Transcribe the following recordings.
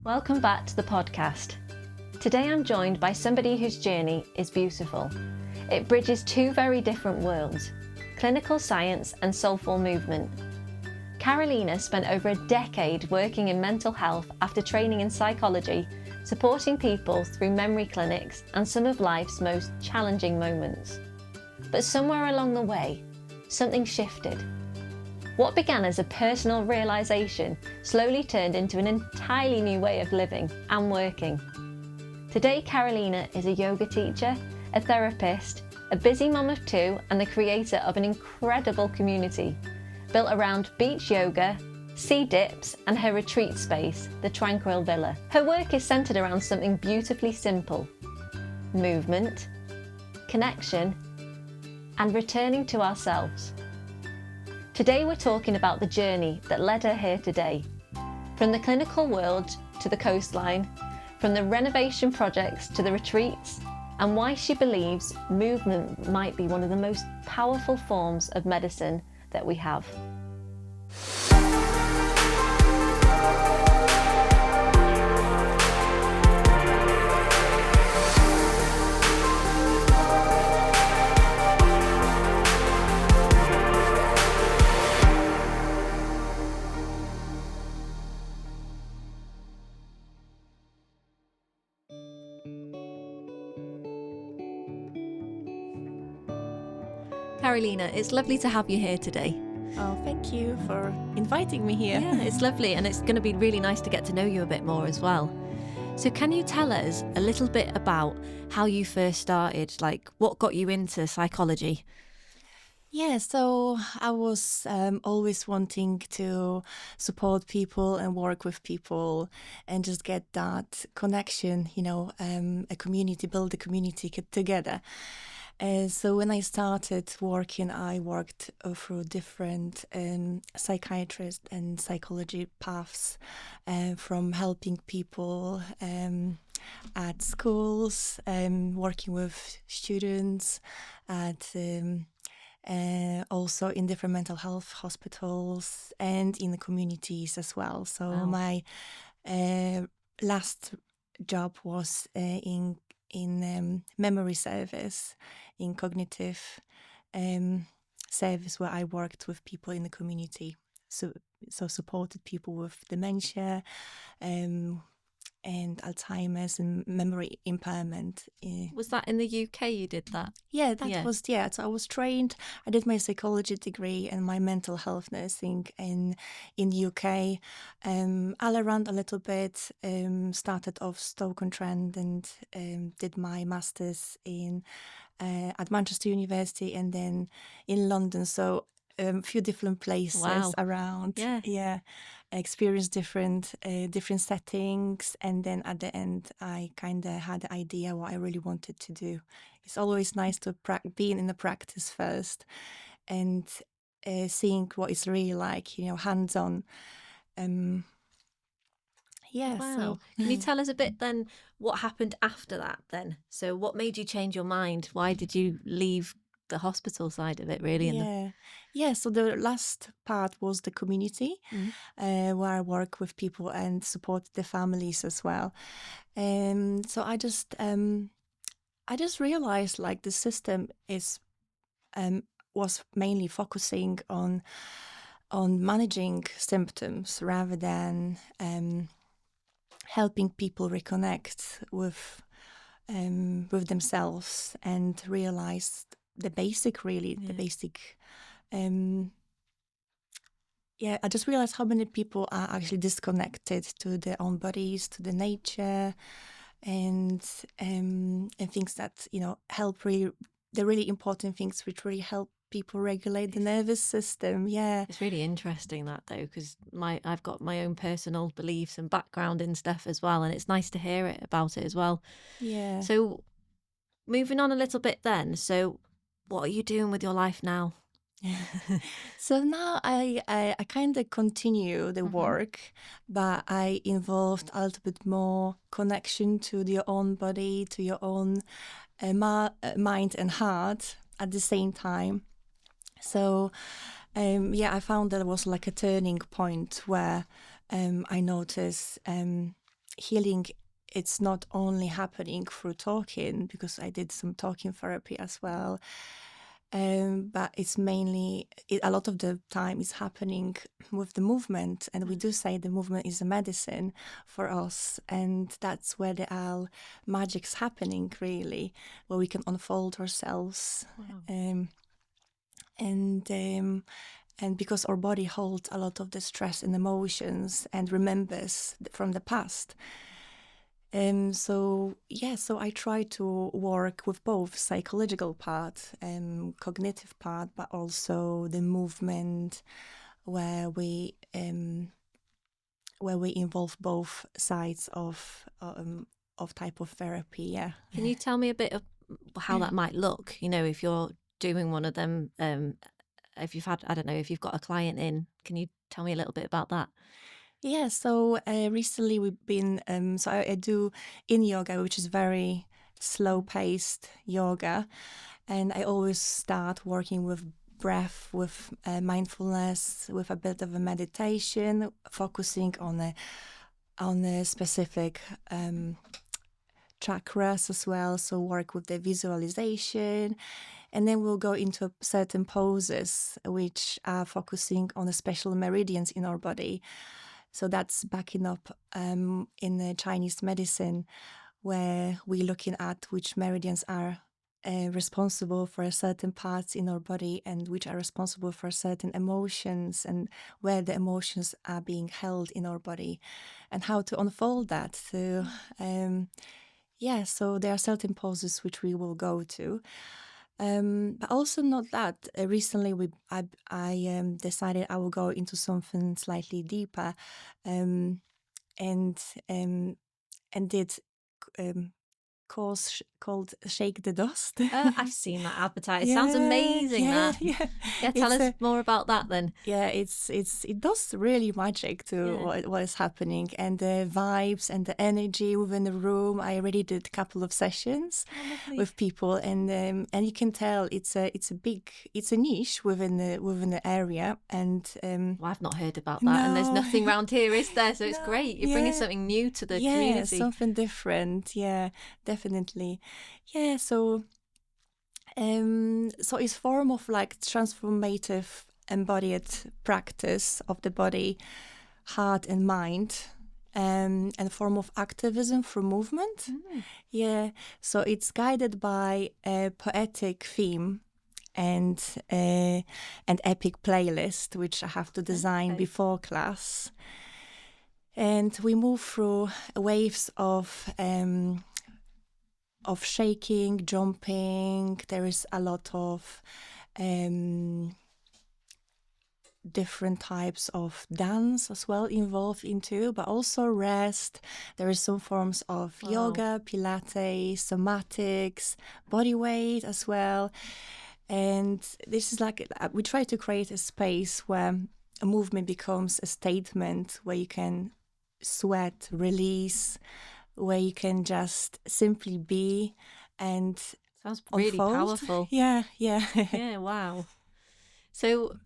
Welcome back to the podcast. Today I'm joined by somebody whose journey is beautiful. It bridges two very different worlds, clinical science and soulful movement. Karolina spent over a decade working in mental health after training in psychology, supporting people through memory clinics and some of life's most challenging moments. But somewhere along the way, something shifted. What began as a personal realisation slowly turned into an entirely new way of living and working. Today, Karolina is a yoga teacher, a therapist, a busy mum of two, and the creator of an incredible community built around beach yoga, sea dips, and her retreat space, the Tranquil Villa. Her work is centred around something beautifully simple: movement, connection, and returning to ourselves. Today we're talking about the journey that led her here today. From the clinical world to the coastline, from the renovation projects to the retreats, and why she believes movement might be one of the most powerful forms of medicine that we have. Karolina, it's lovely to have you here today. Oh, thank you for inviting me here. Yeah, it's lovely, and it's going to be really nice to get to know you a bit more as well. So can you tell us a little bit about how you first started, like what got you into psychology? Yeah, so I was always wanting to support people and work with people and just get that connection, a community, build a community together. So when I started working, I worked through different psychiatrist and psychology paths, from helping people at schools, working with students, at also in different mental health hospitals and in the communities as well. So Wow. my last job was in memory service, in cognitive service, where I worked with people in the community. So supported people with dementia and Alzheimer's and memory impairment. Was that in the UK you did that? Yeah, that was. So I was trained. I did my psychology degree and my mental health nursing in the UK. All around a little bit. Started off Stoke-on-Trent and did my masters at Manchester University and then in London. So a few different places Wow. around. Yeah. Experienced different settings, and then at the end I kind of had the idea what I really wanted to do. It's always nice to be in the practice first and seeing what it's really like, hands-on. Wow. So Can you tell us a bit then what happened after that then? So what made you change your mind? Why did you leave the hospital side of it really? So the last part was the community, where I work with people and support the families as well. So I just realized like the system was mainly focusing on managing symptoms rather than helping people reconnect with themselves and realize the basic. I just realized how many people are actually disconnected to their own bodies, to the nature, and things that help the really important things which really help people regulate the nervous system. It's really interesting that though, because I've got my own personal beliefs and background in stuff as well, and it's nice to hear about it as well. So moving on a little bit then, so what are you doing with your life now? So now I kind of continue the work, but I involved a little bit more connection to your own body, to your own mind and heart at the same time. So I found that it was like a turning point where I noticed healing, it's not only happening through talking, because I did some talking therapy as well. But it's mainly, a lot of the time is happening with the movement. And we do say the movement is a medicine for us. And that's where the all magic's happening, really, where we can unfold ourselves. Wow. And because our body holds a lot of the stress and emotions and remembers from the past. So I try to work with both psychological part and cognitive part, but also the movement, where we involve both sides of type of therapy. Yeah. Can you tell me a bit of how that might look? You know, if you're doing one of them, if you've had, I don't know, if you've got a client in, can you tell me a little bit about that? Yeah, so recently we've been, I do in yoga, which is very slow-paced yoga, and I always start working with breath, with mindfulness, with a bit of a meditation, focusing on a specific chakras as well, so work with the visualization. And then we'll go into certain poses, which are focusing on the special meridians in our body. So that's backing up in the Chinese medicine, where we're looking at which meridians are responsible for certain parts in our body, and which are responsible for certain emotions, and where the emotions are being held in our body, and how to unfold that. So, so there are certain poses which we will go to. But also not that. Recently, I decided I will go into something slightly deeper, and did course called Shake the Dust. I've seen that advertised. It sounds amazing. Yeah. Tell us more about that then. Yeah, it does really magic to what is happening, and the vibes and the energy within the room. I already did a couple of sessions with people, and you can tell it's a niche within the area. And well, I've not heard about that, and there's nothing around here, is there? So it's great. You're bringing something new to the community. Yeah, something different. Yeah, definitely. Yeah, so it's form of like transformative embodied practice of the body, heart and mind, and a form of activism through movement. Yeah, so it's guided by a poetic theme and an epic playlist, which I have to design before class. And we move through waves of shaking, jumping. There is a lot of different types of dance as well involved into, but also rest. There is some forms of yoga, Pilates, somatics, body weight as well. And this is like, we try to create a space where a movement becomes a statement, where you can sweat, release, where you can just simply be and sounds really powerful. Yeah. Yeah, wow. So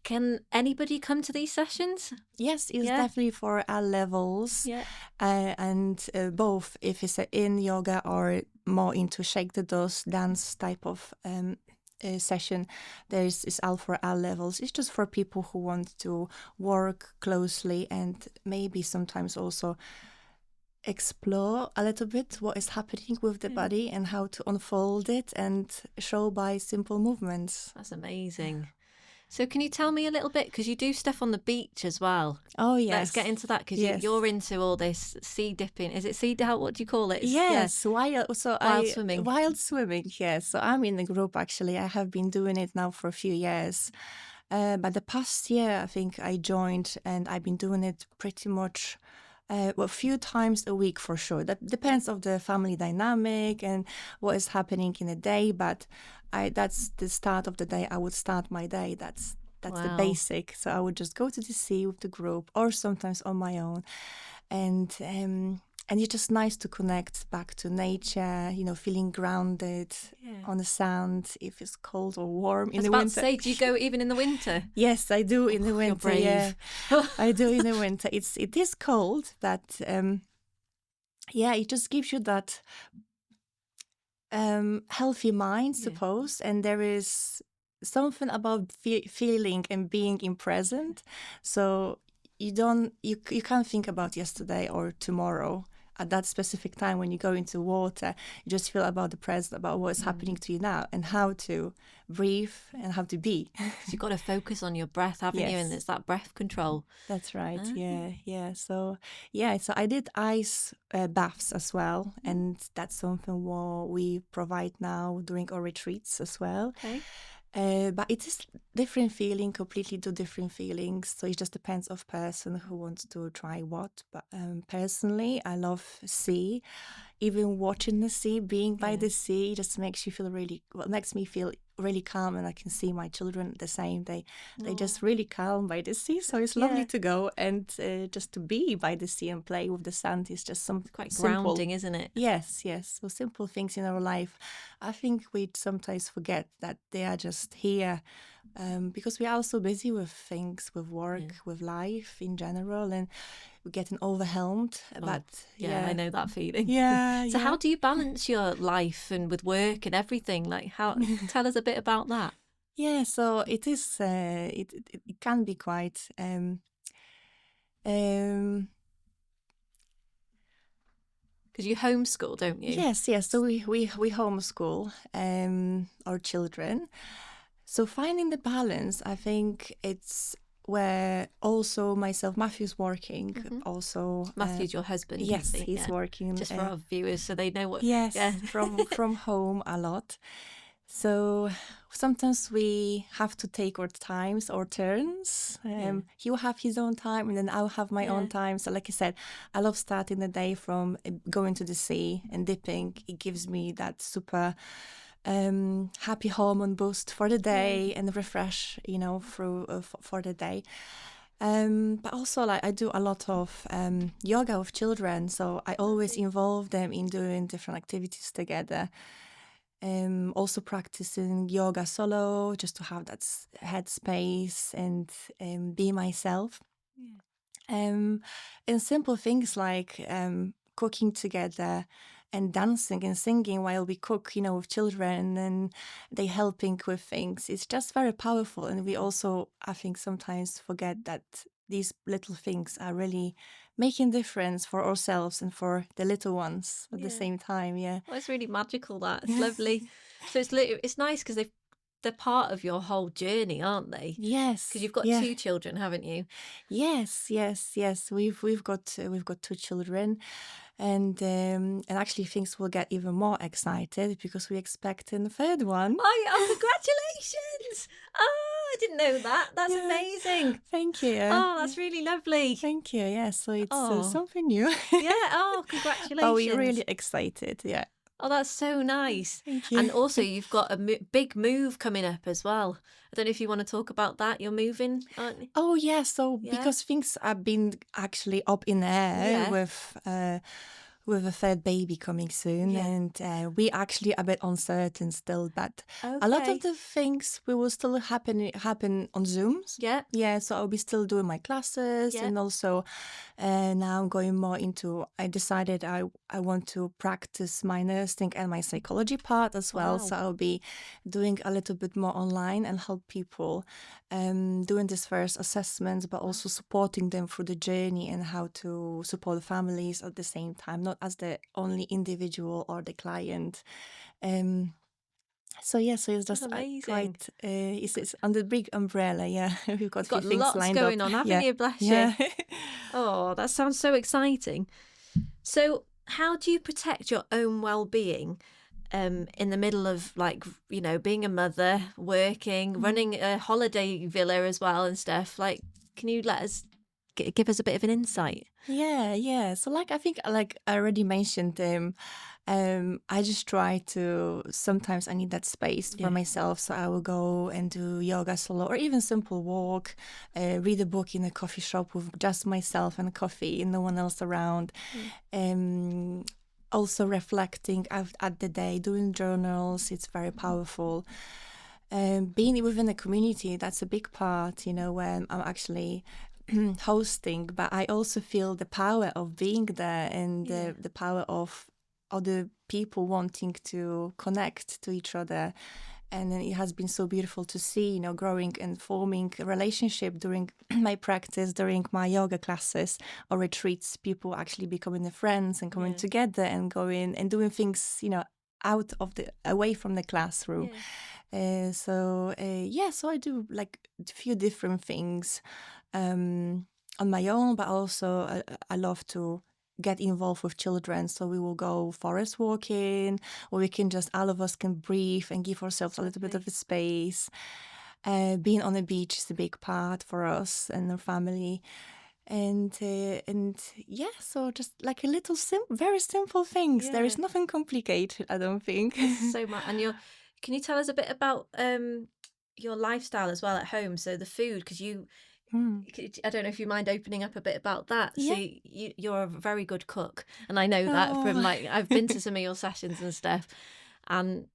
can anybody come to these sessions? Yes, it's definitely for all levels. Yeah. And both, if it's in yoga or more into Shake the Dust dance type of session, it's all for all levels. It's just for people who want to work closely and maybe sometimes also explore a little bit what is happening with the body and how to unfold it and show by simple movements. That's amazing. So can you tell me a little bit, because you do stuff on the beach as well? Oh, yes. Let's get into that, because you're into all this sea dipping. Is it sea dipping? What do you call it? Yes, wild swimming. Wild swimming, yes. So I'm in the group, actually. I have been doing it now for a few years. But the past year, I think I joined, and I've been doing it pretty much a few times a week for sure. That depends on the family dynamic and what is happening in a day. But that's the start of the day. I would start my day. That's the basic. So I would just go to the sea with the group, or sometimes on my own. And and it's just nice to connect back to nature, feeling grounded on the sand, if it's cold or warm in the winter. I was about to say, do you go even in the winter? Yes, I do in the winter. You're brave. Yeah, I do in the winter. It is cold, but it just gives you that healthy mind, suppose, and there is something about feeling and being in present. So you can't think about yesterday or tomorrow. At that specific time when you go into water, you just feel about the present, about what's happening to you now, and how to breathe and how to be. So you've got to focus on your breath, haven't you? And it's that breath control. That's right. Yeah. So I did ice baths as well, and that's something what we provide now during our retreats as well. Okay. But it is different feeling, completely two different feelings. So it just depends of person who wants to try what. But personally, I love sea. Even watching the sea, being by the sea, just makes you feel makes me feel really calm, and I can see my children the same. They just really calm by the sea. So it's lovely to go and just to be by the sea and play with the sand is just something quite simple. Grounding, isn't it? Yes. So simple things in our life. I think we sometimes forget that they are just here because we are so busy with things, with work, with life in general, and we're getting overwhelmed. But I know that feeling. So how do you balance your life and with work and everything? Like, how? Tell us a bit about that. Yeah, so it is. It can be quite. Because you homeschool, don't you? Yes. So we homeschool our children. So finding the balance, I think it's where also myself, Matthew's working. Also, Matthew's your husband. Yes, he's working. Just for our viewers, so they know what. Yes, from home a lot. So sometimes we have to take our times or turns. He will have his own time, and then I'll have my own time. So like I said, I love starting the day from going to the sea and dipping. It gives me that super happy hormone boost for the day and refresh, through for the day. But also, like, I do a lot of yoga with children, so I always involve them in doing different activities together. Also practicing yoga solo, just to have that head space and be myself. And simple things like cooking together and dancing and singing while we cook, with children, and they helping with things. It's just very powerful. And we also, I think, sometimes forget that these little things are really making difference for ourselves and for the little ones at the same time. Well, it's really magical. That it's lovely. So it's nice because they're part of your whole journey, aren't they? Yes, because you've got 2 children, haven't you? Yes. We've got 2 children, and actually things will get even more excited because we expect a 3rd one. Oh, congratulations! Oh, I didn't know that. That's amazing. Thank you. Oh, that's really lovely. Thank you. Yeah, so it's something new. Oh, congratulations. But we're really excited. Yeah. Oh, that's so nice. Thank you. And also, you've got a big move coming up as well. I don't know if you want to talk about that. You're moving, aren't you? Oh, yeah. So because things have been actually up in the air with a 3rd baby coming soon, and we actually a bit uncertain still, but a lot of the things will still happen on Zooms. So I'll be still doing my classes, and also now I'm going more into, I decided I want to practice my nursing and my psychology part as well. So I'll be doing a little bit more online and help people doing this first assessments, but also supporting them through the journey and how to support the families at the same time, not as the only individual or the client. So it's just quite. It's under big umbrella. Yeah, we've got a few things lots lined going up. on, haven't you? Bless you. Oh, that sounds so exciting. So, how do you protect your own well-being in the middle of, like, being a mother, working, running a holiday villa as well and stuff? Like, can you give us a bit of an insight? Yeah. So, I think, I already mentioned, I just try to, sometimes I need that space for myself. So I will go and do yoga solo or even simple walk, read a book in a coffee shop with just myself and coffee and no one else around. Also reflecting at the day, doing journals, it's very powerful. Being within a community, that's a big part, when I'm actually hosting, but I also feel the power of being there and the power of other people wanting to connect to each other. And then it has been so beautiful to see, growing and forming a relationship during my practice, during my yoga classes or retreats, people actually becoming the friends and coming together and going and doing things, away from the classroom. So I do like a few different things on my own, but also I love to get involved with children. So we will go forest walking, or we can just, all of us can breathe and give ourselves a little bit of a space. Being on the beach is a big part for us and our family. And so just like a little very simple things. There is nothing complicated, I don't think. So much. And can you tell us a bit about your lifestyle as well at home? So the food, because I don't know if you mind opening up a bit about that. Yeah. So you're a very good cook, and I know that from I've been to some of your sessions and stuff, and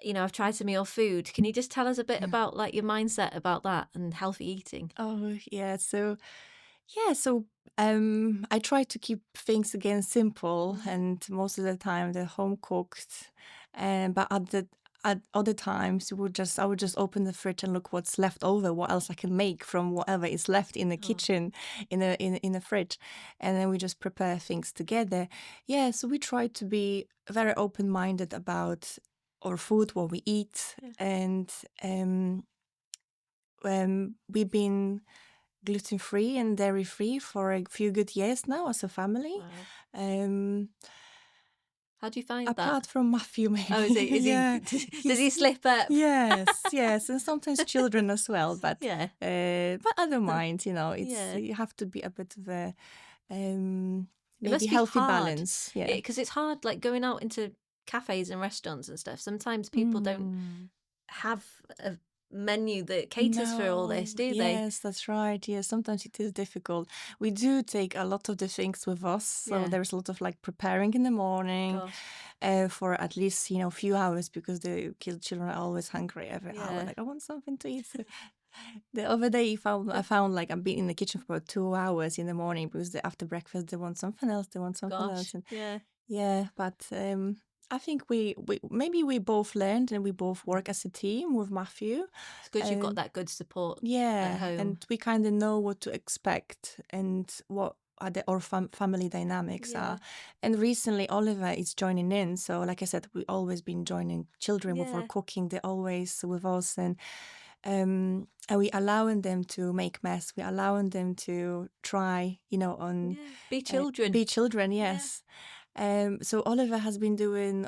I've tried some of your food. Can you just tell us a bit about like your mindset about that and healthy eating? Oh yeah, so I try to keep things again simple, and most of the time they're home cooked. But at other times, I would just open the fridge and look what's left over, what else I can make from whatever is left in the kitchen, in the fridge, and then we just prepare things together. Yeah, so we try to be very open minded about our food, what we eat, and we've been gluten-free and dairy-free for a few good years now as a family. Wow. How do you find that? Apart from Matthew, maybe. Oh, is he? Does he slip up? Yes, and sometimes children as well. But but I don't mind. You have to be a bit of a maybe healthy balance. Yeah, because it's hard, like going out into cafes and restaurants and stuff. Sometimes people don't have a menu that caters for all this, do they? Yes, that's right. Yeah, sometimes it is difficult. We do take a lot of the things with us, so there's a lot of like preparing in the morning for at least a few hours, because the children are always hungry every hour. Like, I want something to eat. So the other day, I found like I've been in the kitchen for about 2 hours in the morning, because after breakfast they want something else. And but I think we maybe we both learned and we both work as a team with Matthew. It's good you've got that good support at home. And we kind of know what to expect and what our family dynamics are. And recently Oliver is joining in. So like I said, we've always been joining children with our cooking. They're always with us, and we allowing them to make mess. We're allowing them to try, be children. Be children, yes. So Oliver has been doing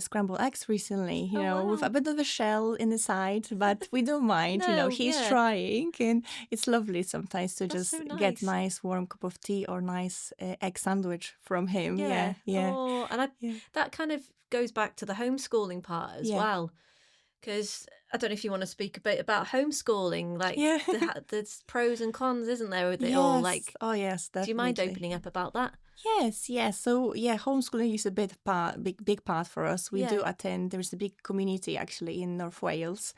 scrambled eggs recently, with a bit of a shell in the side, but we don't mind. He's trying, and it's lovely sometimes to just get nice warm cup of tea or nice egg sandwich from him. Yeah. Oh, and that kind of goes back to the homeschooling part as well. Because I don't know if you want to speak a bit about homeschooling, like there's pros and cons, isn't there, with it all? Like, oh yes, definitely. Do you mind opening up about that? Yes. So homeschooling is a big part for us. We do attend. There's a big community actually in North Wales,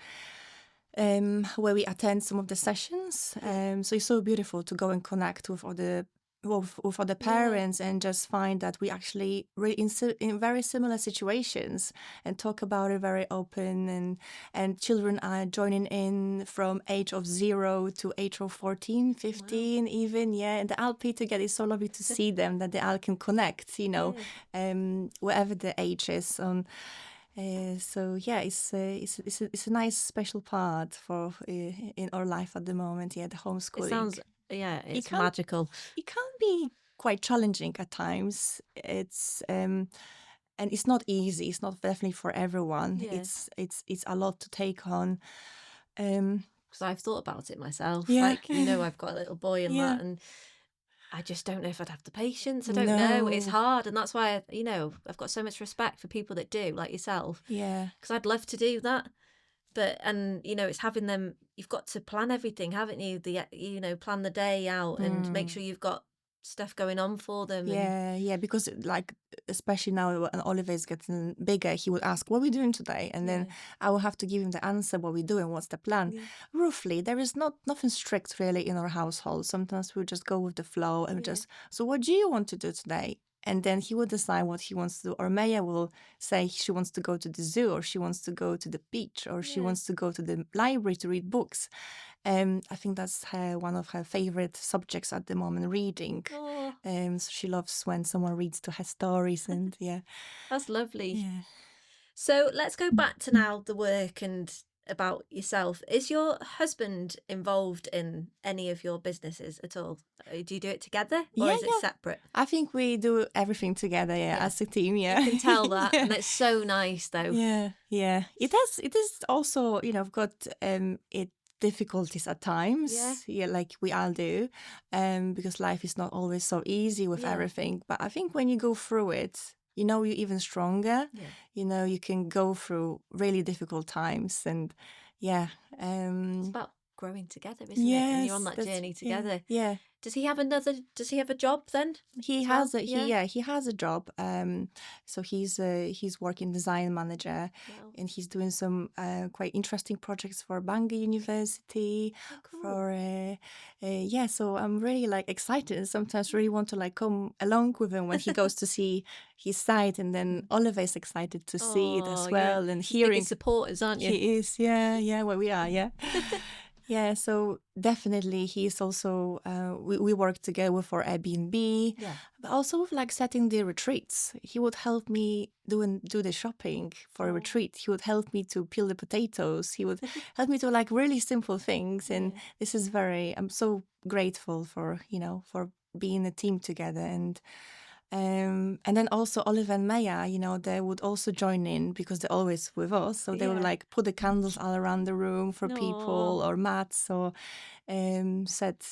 where we attend some of the sessions. So it's so beautiful to go and connect with other parents and just find that we actually in very similar situations and talk about it very open, and children are joining in from age of 0 to age of 14, 15 even. And they all play together. It's so lovely to see them, that they all can connect, wherever the age is. So it's a nice special part for in our life at the moment. The homeschooling. It sounds it's magical. It can be quite challenging at times. It's and it's not easy. It's not definitely for everyone. It's a lot to take on. Because I've thought about it myself. Like I've got a little boy and that, and I just don't know if I'd have the patience. I don't know. It's hard. And that's why, I've got so much respect for people that do, like yourself. Yeah. Because I'd love to do that. But, it's having them, you've got to plan everything, haven't you? Plan the day out and make sure you've got stuff going on for them. Yeah, because like, especially now when Oliver is getting bigger, he would ask, what are we doing today? And then I will have to give him the answer, what we're doing, what's the plan. Yeah. Roughly, there is nothing strict really in our household. Sometimes we just go with the flow and so what do you want to do today? And then he will decide what he wants to do. Or Maya will say she wants to go to the zoo, or she wants to go to the beach, or she wants to go to the library to read books. I think that's one of her favorite subjects at the moment, reading. So she loves when someone reads to her stories, and That's lovely. Yeah. So let's go back to now the work and about yourself. Is your husband involved in any of your businesses at all? Do you do it together, or is it separate? I think we do everything together, as a team. Yeah, you can tell that, and it's so nice, though. Yeah. It is also, I've got difficulties at times. Yeah, like we all do, because life is not always so easy with everything. But I think when you go through it, you're even stronger. You can go through really difficult times, and it's about growing together, isn't it? And you're on that journey together. Yeah. Does he have a job then? He has a job. So he's working design manager, and he's doing some quite interesting projects for Bangor University. Cool. So I'm really like excited, and sometimes really want to like come along with him when he goes to see his site, and then Oliver is excited to see it as well, and hearing supporters, aren't you? He is, where we are, Yeah, so definitely he's also, we work together for Airbnb, but also with like setting the retreats. He would help me do the shopping for a retreat. He would help me to peel the potatoes. He would help me do like really simple things. And this is I'm so grateful for being a team together. And then also Oliver and Maya, they would also join in because they're always with us. So they would like put the candles all around the room for people, or mats, or set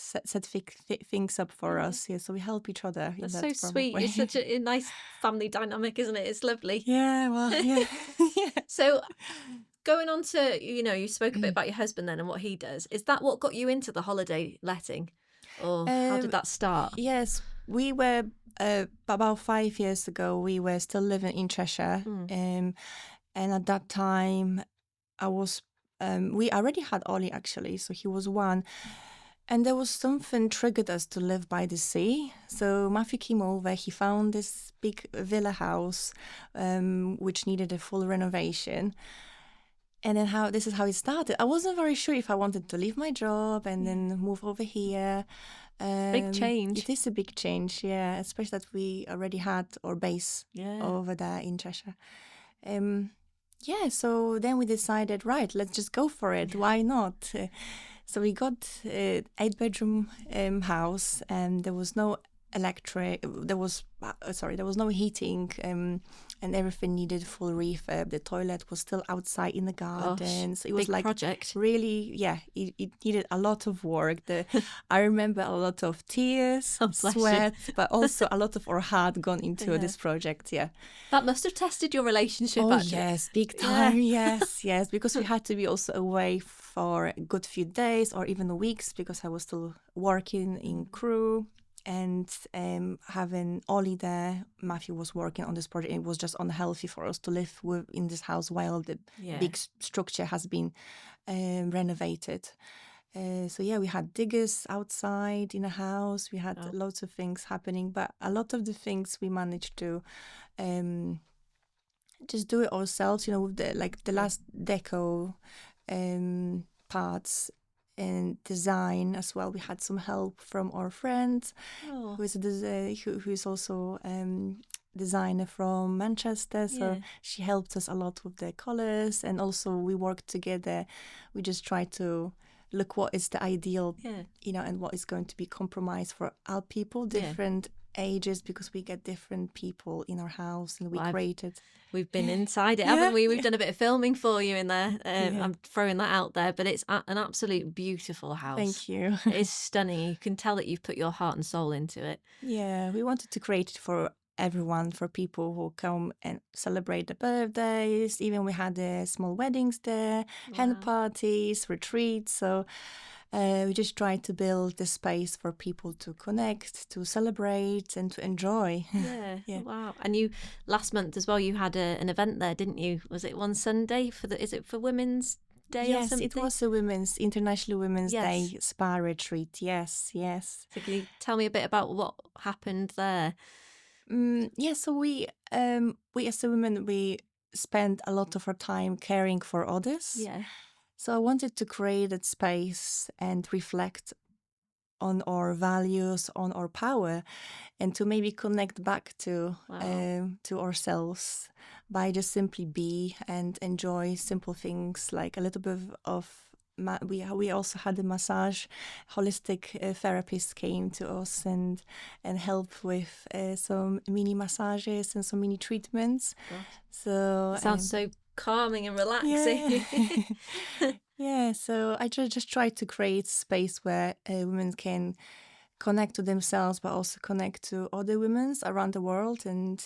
things up for us. Yeah, so we help each other. That's so sweet. It's such a nice family dynamic, isn't it? It's lovely. Yeah, well, yeah. So going on to, you spoke a bit about your husband then and what he does. Is that what got you into the holiday letting? Or how did that start? Yes, we were... about 5 years ago, we were still living in Cheshire, and at that time, we already had Ollie actually, so he was 1, and there was something triggered us to live by the sea. So Matthew came over. He found this big villa house, which needed a full renovation. And then this is how it started. I wasn't very sure if I wanted to leave my job and then move over here. Big change. It is a big change, especially that we already had our base over there in Cheshire. So then we decided, right, let's just go for it. Why not? So we got an 8-bedroom house, and there was no no heating, and everything needed full refurb. The toilet was still outside in the garden. So it was big like project. Really, it needed a lot of work. I remember a lot of tears, sweat, but also a lot of our heart gone into this project. Yeah, that must have tested your relationship. Actually. Yes, big time. Yes, because we had to be also away for a good few days or even weeks, because I was still working in crew. And having Ollie there, Matthew was working on this project. It was just unhealthy for us to live in this house while the big structure has been renovated. We had diggers outside in the house. We had lots of things happening, but a lot of the things we managed to just do it ourselves. With the last deco parts. And design as well. We had some help from our friend, who is also designer from Manchester. So she helped us a lot with the colors, and also we worked together. We just tried to look what is the ideal, and what is going to be compromised for our people. Different ages because we get different people in our house and we created. We've been inside it, Yeah, haven't we? We've done a bit of filming for you in there. Yeah. I'm throwing that out there, but it's an absolute beautiful house. Thank you. It is stunning. You can tell that you've put your heart and soul into it. Yeah, we wanted to create it for everyone, for people who come and celebrate the birthdays. Even we had small weddings there, hen parties, retreats. So we just tried to build the space for people to connect, to celebrate, and to enjoy. Yeah. Wow. And you last month as well, you had an event there, didn't you? Was it one Sunday is it for Women's Day or something? Yes, it was a International Women's Day spa retreat. Yes. So can you tell me a bit about what happened there? So we as a women, we spend a lot of our time caring for others. Yeah. So I wanted to create that space and reflect on our values, on our power, and to maybe connect back to ourselves by just simply be and enjoy simple things like a little bit of. We also had a massage. Holistic therapist came to us and helped with some mini massages and some mini treatments. Gosh. So it sounds so calming and relaxing. Yeah, so I just try to create space where women can connect to themselves, but also connect to other women around the world, and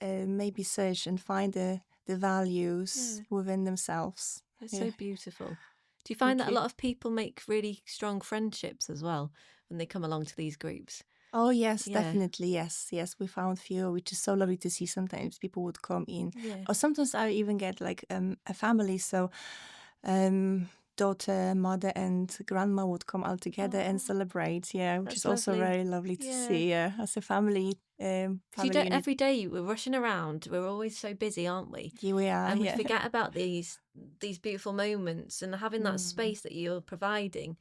maybe search and find the values within themselves. It's so beautiful. Do you find that a lot of people make really strong friendships as well when they come along to these groups? Oh, yes, definitely. Yes. We found few, which is so lovely to see. Sometimes people would come in, or sometimes I even get like a family. So daughter, mother, and grandma would come all together and celebrate. Yeah, which is also very lovely to see. Yeah, as a family. You don't, every day we're rushing around. We're always so busy, aren't we? Yeah, we are. And we forget about these beautiful moments, and having that space that you're providing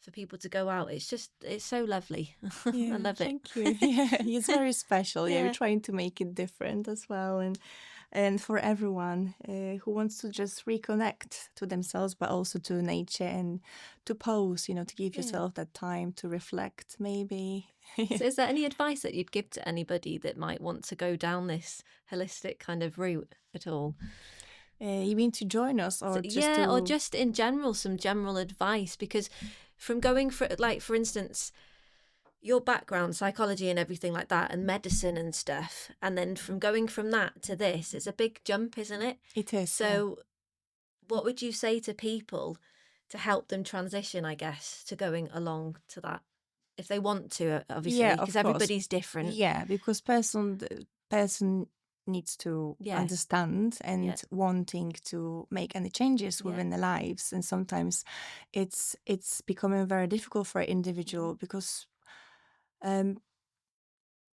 for people to go out. It's so lovely. Yeah, I love it. Thank you. Yeah, it's very special. Yeah, we're trying to make it different as well, and for everyone who wants to just reconnect to themselves, but also to nature, and to pause, to give yourself that time to reflect, maybe. So is there any advice that you'd give to anybody that might want to go down this holistic kind of route at all? You mean to join us, or or just in general, some general advice? Because from going for instance, your background, psychology and everything like that, and medicine and stuff, and then from going from that to this, it's a big jump, isn't it? It is. So what would you say to people to help them transition, I guess, to going along to that, if they want to, obviously, because everybody's different? Yeah, because person needs to understand and wanting to make any changes within their lives, and sometimes it's becoming very difficult for an individual because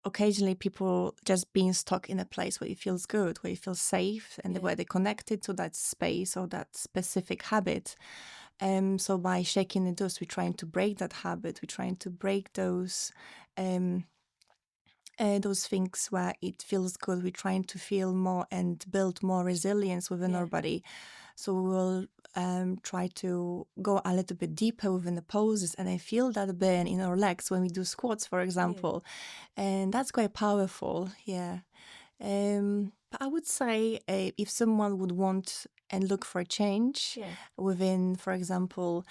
occasionally people just being stuck in a place where it feels good, where it feels safe, and where they're connected to that space or that specific habit. So by shaking the dust, we're trying to break that habit. We're trying to break those things where it feels good. We're trying to feel more and build more resilience within our body. So we'll try to go a little bit deeper within the poses, and I feel that burn in our legs when we do squats, for example, and that's quite powerful. But I would say if someone would want and look for a change within, for example,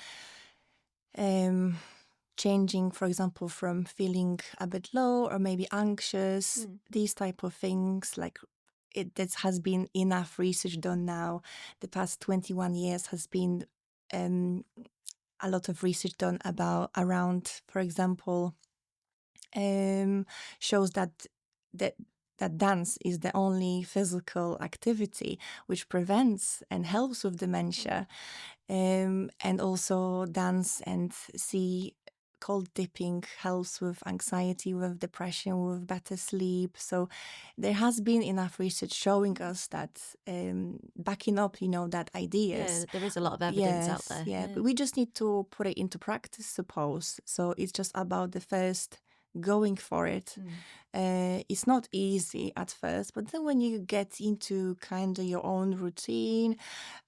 changing, for example, from feeling a bit low or maybe anxious, these type of things, like that has been enough research done now. The past 21 years has been a lot of research done around, for example, shows that dance is the only physical activity which prevents and helps with dementia, and also dance and cold dipping helps with anxiety, with depression, with better sleep. So there has been enough research showing us that, backing up, that ideas. Yeah, there is a lot of evidence out there. Yeah, but we just need to put it into practice, suppose. So it's just about the first going for it. it's not easy at first, but then when you get into kind of your own routine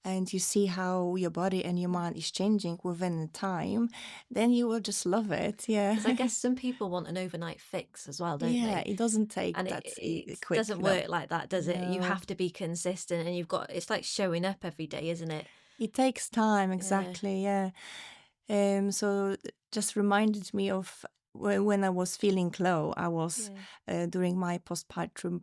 and you see how your body and your mind is changing within the time, then you will just love it. Yeah. Because I guess some people want an overnight fix as well, don't Yeah, they? it doesn't take And that it quick. doesn't No. work like that, does it? You No. have to be consistent, and it's like showing up every day, isn't it? It takes time, exactly. Yeah. So just reminded me of when I was feeling low. I was during my postpartum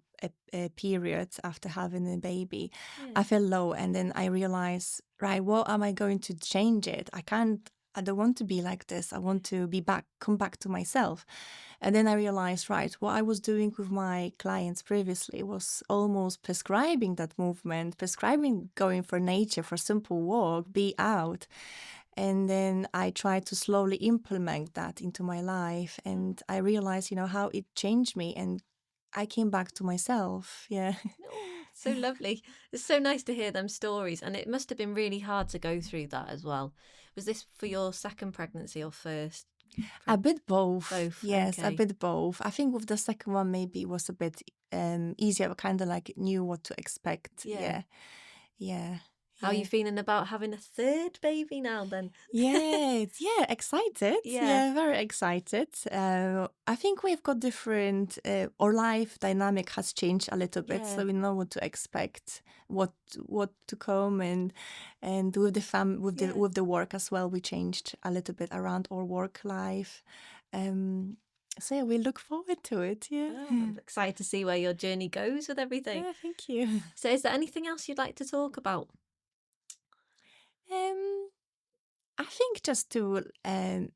period after having a baby. I felt low, and then I realized, right, what am I going to change it? I don't want to be like this. I want to come back to myself. And then I realized, right, what I was doing with my clients previously was almost prescribing that movement, prescribing going for nature, for simple walk, be out. And then I tried to slowly implement that into my life. And I realized, how it changed me. And I came back to myself. Yeah. Oh, so lovely. It's so nice to hear them stories. And it must have been really hard to go through that as well. Was this for your second pregnancy or first? A bit both. Both. Yes, okay. a bit both. I think with the second one, maybe it was a bit easier. I kind of like knew what to expect. Yeah. How are you feeling about having a third baby now then? Yeah, excited. Yeah, very excited. I think we've got different, our life dynamic has changed a little bit, so we know what to expect, what to come, and with the with the work as well, we changed a little bit around our work life. So yeah, we look forward to it. Yeah, I'm excited to see where your journey goes with everything. Yeah, thank you. So, is there anything else you'd like to talk about? I think just to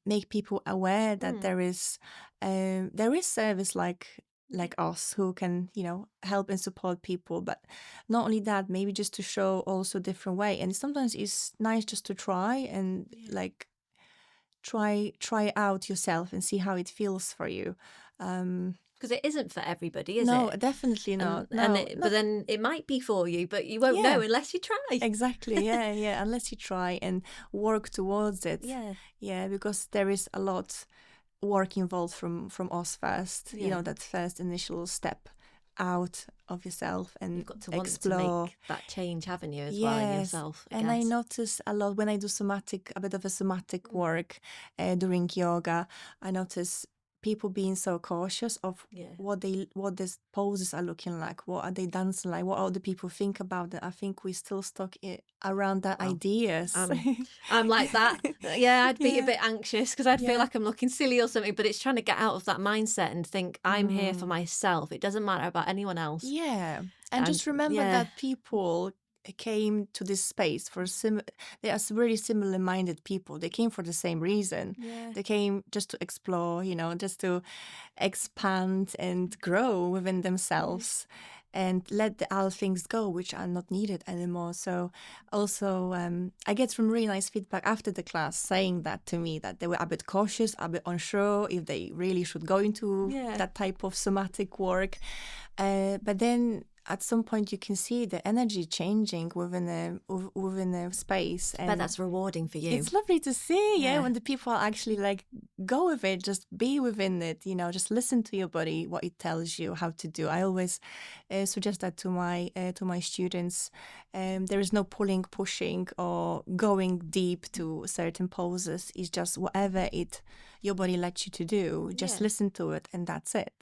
make people aware that there is service like us who can help and support people, but not only that, maybe just to show also different way. And sometimes it's nice just to try and like try out yourself and see how it feels for you. Because it isn't for everybody, is it? No, definitely not. But then it might be for you, but you won't know unless you try. Exactly. Yeah. Unless you try and work towards it. Yeah. Because there is a lot work involved from us first. That first initial step out of yourself and you've got to want explore. to make that change, haven't you, as well in yourself? And I notice a lot when I do a bit of a somatic work during yoga. I notice people being so cautious of what these poses are looking like, what are they dancing like, what other people think about it. I think we still stuck around that ideas. I'm like that. I'd be a bit anxious because I'd feel like I'm looking silly or something, but it's trying to get out of that mindset and think I'm here for myself. It doesn't matter about anyone else. Yeah. And just remember that people came to this space for they are really similar minded people. They came for the same reason. They came just to explore, just to expand and grow within themselves and let the other things go which are not needed anymore. So also I get some really nice feedback after the class saying that to me, that they were a bit cautious, a bit unsure if they really should go into that type of somatic work, but then at some point you can see the energy changing within a space. And but that's rewarding for you. It's lovely to see, when the people actually like go with it, just be within it, just listen to your body, what it tells you how to do. I always suggest that to my students. There is no pulling, pushing, or going deep to certain poses. It's just whatever your body lets you to do. Just listen to it, and that's it.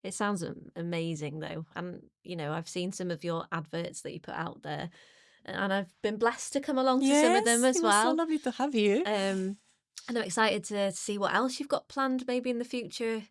It sounds amazing, though. And, I've seen some of your adverts that you put out there, and I've been blessed to come along to some of them as well. It was so lovely to have you. And I'm excited to see what else you've got planned maybe in the future,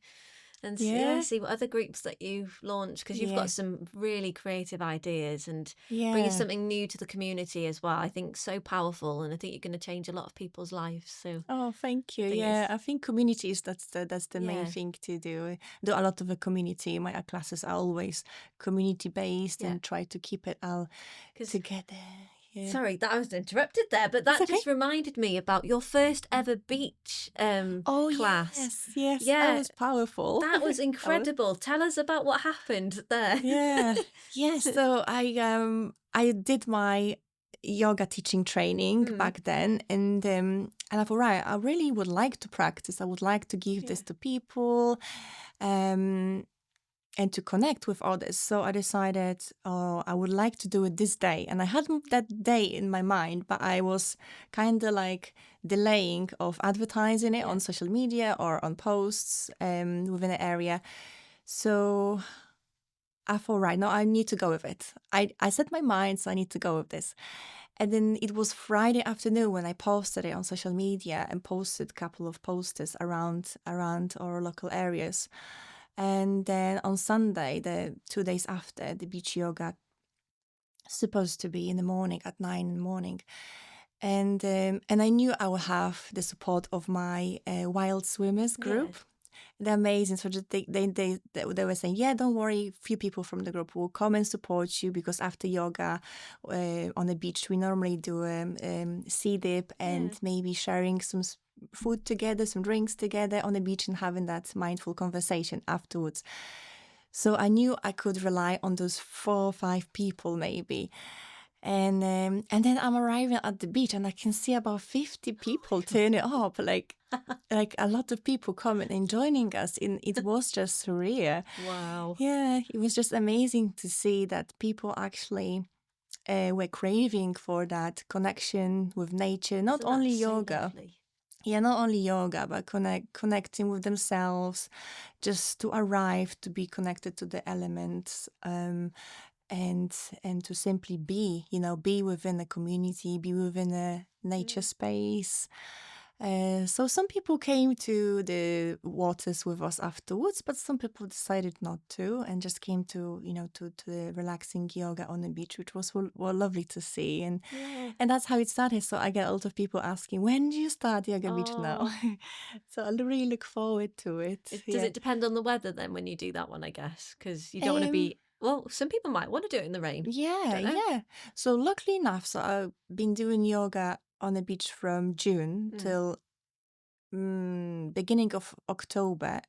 and see what other groups that you've launched, because you've got some really creative ideas and bringing something new to the community as well. I think so powerful, and I think you're going to change a lot of people's lives. So thank you. I think communities, that's the main thing to do. Do a lot of the community. My classes are always community based and try to keep it all together. Sorry that I was interrupted there, but that just reminded me about your first ever beach class. Yes, that was powerful. That was incredible. Tell us about what happened there. So I did my yoga teaching training back then, and I thought, right, I really would like to practice. I would like to give this to people. and to connect with others. So I decided, oh, I would like to do it this day. And I had that day in my mind, but I was kind of like delaying of advertising it on social media or on posts within the area. So I thought, right, no, I need to go with it. I set my mind, so I need to go with this. And then it was Friday afternoon when I posted it on social media and posted a couple of posters around our local areas. And then on Sunday, the 2 days after, the beach yoga supposed to be in the morning at 9 in the morning. And I knew I would have the support of my wild swimmers group. Yeah. They're amazing. So just they were saying, yeah, don't worry. Few people from the group will come and support you, because after yoga on the beach, we normally do sea dip and maybe sharing some food together, some drinks together on the beach, and having that mindful conversation afterwards. So I knew I could rely on those 4 or 5 people maybe. And then I'm arriving at the beach and I can see about 50 people turning up, like a lot of people coming and joining us. It was just surreal. Wow. Yeah, it was just amazing to see that people actually were craving for that connection with nature, not only yoga. Yeah, not only yoga, but connecting with themselves, just to arrive, to be connected to the elements, and to simply be within a community, be within a nature space. So some people came to the waters with us afterwards, but some people decided not to and just came to the relaxing yoga on the beach, which was lovely to see. And that's how it started. So I get a lot of people asking, when do you start yoga beach now? So I really look forward to it. Does it depend on the weather then when you do that one, I guess? Because you don't want to be... Well, some people might want to do it in the rain. Yeah. So luckily enough, I've been doing yoga on the beach from June till beginning of October,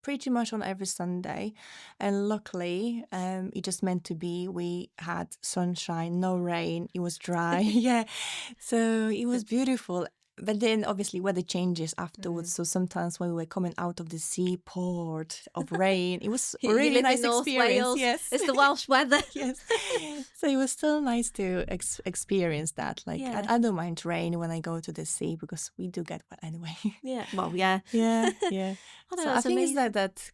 pretty much on every Sunday. And luckily, it just meant to be. We had sunshine, no rain. It was dry. Yeah. So it was beautiful. But then obviously weather changes afterwards. So sometimes when we were coming out of the seaport of rain, it was a really nice experience. Wales. Yes. It's the Welsh weather. Yes. So it was still nice to experience that. Like I don't mind rain when I go to the sea, because we do get wet anyway. Yeah. Well, yeah. Yeah. So I think it's that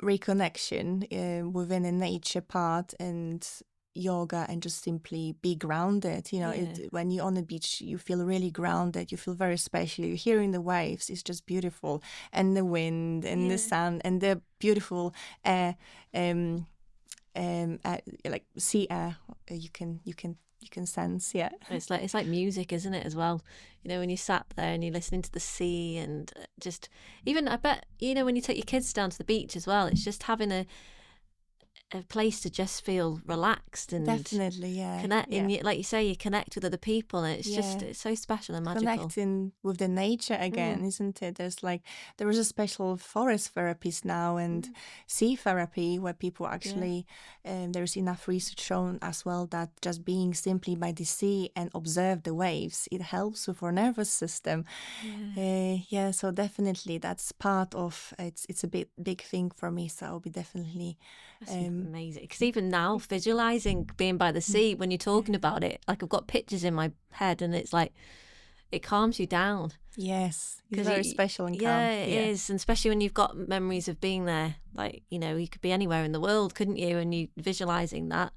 reconnection within a nature part and yoga, and just simply be grounded. When you're on the beach, you feel really grounded, you feel very special, you're hearing the waves, it's just beautiful, and the wind and the sun and the beautiful air, like sea air, you can sense. It's like music, isn't it, as well? When you sat there and you're listening to the sea, and just even, I bet, when you take your kids down to the beach as well, it's just having a place to just feel relaxed and definitely connect. And like you say, you connect with other people, and it's just it's so special and magical. Connecting with the nature again, isn't it? There is a special forest therapist now and sea therapy where people actually there's enough research shown as well that just being simply by the sea and observe the waves, it helps with our nervous system. So definitely that's part of it's a big thing for me, so I'll be definitely amazing, because even now visualizing being by the sea, when you're talking about it, like I've got pictures in my head, and it's like it calms you down. Yes, it's very special and calm. It is, and especially when you've got memories of being there, like you could be anywhere in the world, couldn't you? And you visualizing that,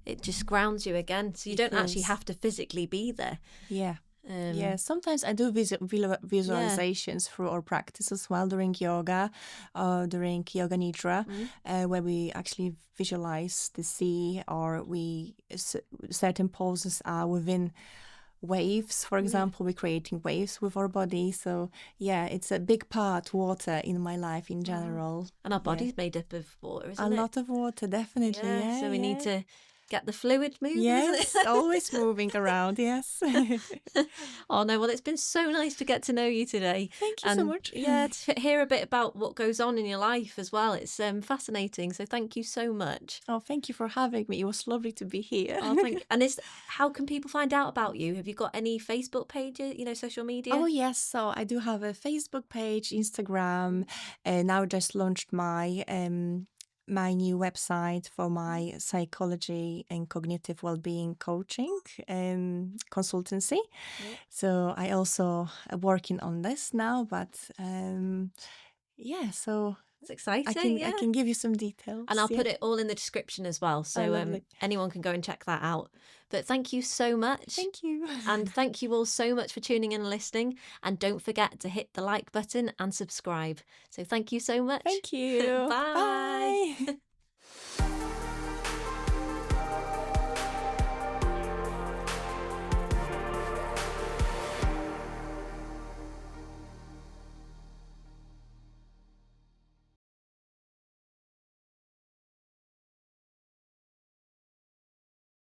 it just grounds you again, so you don't actually have to physically be there. Sometimes I do visualizations through our practice as well during yoga, during yoga nidra, where we actually visualize the sea, or certain poses are within waves. For example, we're creating waves with our body. So it's a big part, water, in my life in general. And our body's made up of water, isn't it? A lot of water, definitely. So we need to get the fluid moving, Yes, isn't it? always moving around. Yes. Oh no, well, it's been so nice to get to know you today. Thank you so And much. yeah, to hear a bit about what goes on in your life as well. It's fascinating. So thank you so much. Oh, thank you for having me. It was lovely to be here. Oh, thank you. And how can people find out about you? Have you got any Facebook pages, social media? Oh, yes. So I do have a Facebook page, Instagram, and now just launched my my new website for my psychology and cognitive well-being coaching consultancy. Yeah. So I also working on this now, but so It's exciting. I can give you some details. And I'll put it all in the description as well. So anyone can go and check that out. But thank you so much. Thank you. And thank you all so much for tuning in and listening. And don't forget to hit the like button and subscribe. So thank you so much. Thank you. Bye. Bye.